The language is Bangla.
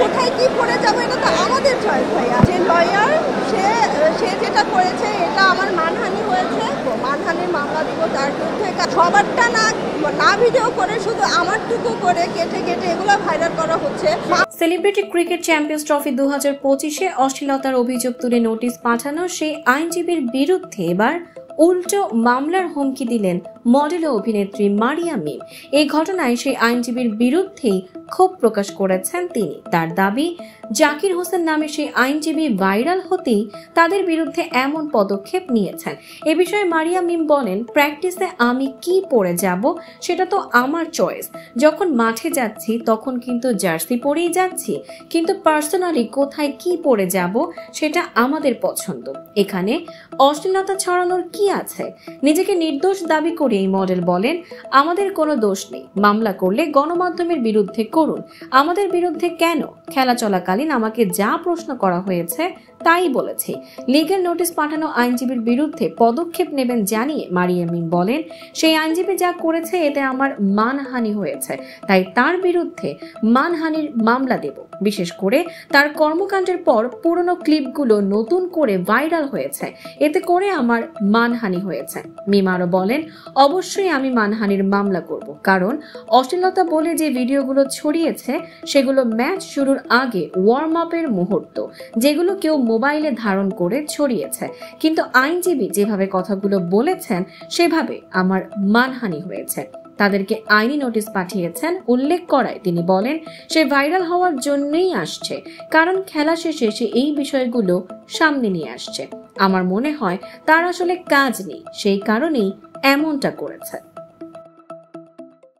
কোথায় কি পড়ে যাবো এটা তো আমাদের চয়েস ভাইয়া। যে লয়ার সে যেটা করেছে এটা আমার মানহানি হয়েছে, মানহানির মামলা দিব তার বিরুদ্ধে। সবারটা না ভিডিও করে শুধু আমারটুকু করে কেটে কেটে এগুলো ভাইরাল করা হচ্ছে। সেলিব্রিটি ক্রিকেট চ্যাম্পিয়ন্স ট্রফি 2025-এ অশ্লীলতার অভিযোগ তুলে নোটিশ পাঠানো সেই আইনজীবীর বিরুদ্ধে এবার উল্টো মামলার হুমকি দিলেন মডেল ও অভিনেত্রী মারিয়া মিম। এই ঘটনায় সেই আইনজীবীর বিরুদ্ধেই ক্ষোভ প্রকাশ করেছেন তিনি। তার দাবি, জাকির হোসেন নামে সেই আইনজীবী ভাইরাল হতেই তাদের বিরুদ্ধে এমন পদক্ষেপ নিয়েছেন। এ বিষয়ে মারিয়া মিম বলেন, প্র্যাকটিসে আমি কি পরে যাব সেটা তো আমার চয়েস। যখন মাঠে যাচ্ছি তখন কিন্তু জার্সি পরেই যাচ্ছি, কিন্তু পার্সোনালি কোথায় কি পরে যাব সেটা আমাদের পছন্দ। এখানে অশ্লীলতা ছড়ানোর কি আছে? নিজেকে নির্দোষ দাবি করে এই মডেল বলেন, আমাদের কোনো দোষ নেই, মামলা করলে গণমাধ্যমের বিরুদ্ধে করুন, আমাদের বিরুদ্ধে কেন? খেলা চলাকালীন আমাকে যা প্রশ্ন করা হয়েছে তাই বলেছি। লিগ্যাল নোটিশ পাঠানো আইনজীবীর বিরুদ্ধে পদক্ষেপ নেবেন জানিয়ে মারিয়া মিম বলেন, সেই আইনজীবী যা করেছে এতে আমার মানহানি হয়েছে, তাই তার বিরুদ্ধে মানহানির মামলা দেব। বিশেষ করে তার কর্মকাণ্ডের পর পুরনো ক্লিপগুলো নতুন করে ভাইরাল হয়েছে, এতে করে আমার মানহানি হয়েছে। মিম আরো বলেন, অবশ্যই আমি মানহানির মামলা করব, কারণ অশ্লীলতা বলে যে ভিডিওগুলো ছড়িয়েছে সেগুলো ম্যাচ শুরুর আগে ওয়ার্ম আপের মুহূর্ত, যেগুলো কেউ মোবাইলে ধারণ করে ছড়িয়েছে। কিন্তু আইনজীবী যেভাবে কথাগুলো বলেছেন সেভাবে আমার মানহানি হয়েছে। তাদেরকে আইনি নোটিশ পাঠিয়েছেন উল্লেখ করায় তিনি বলেন, সে ভাইরাল হওয়ার জন্যই আসছে, কারণ খেলা শেষে সে এই বিষয়গুলো সামনে নিয়ে আসছে। আমার মনে হয় তার আসলে কাজ নেই, সেই কারণেই এমনটা করেছে।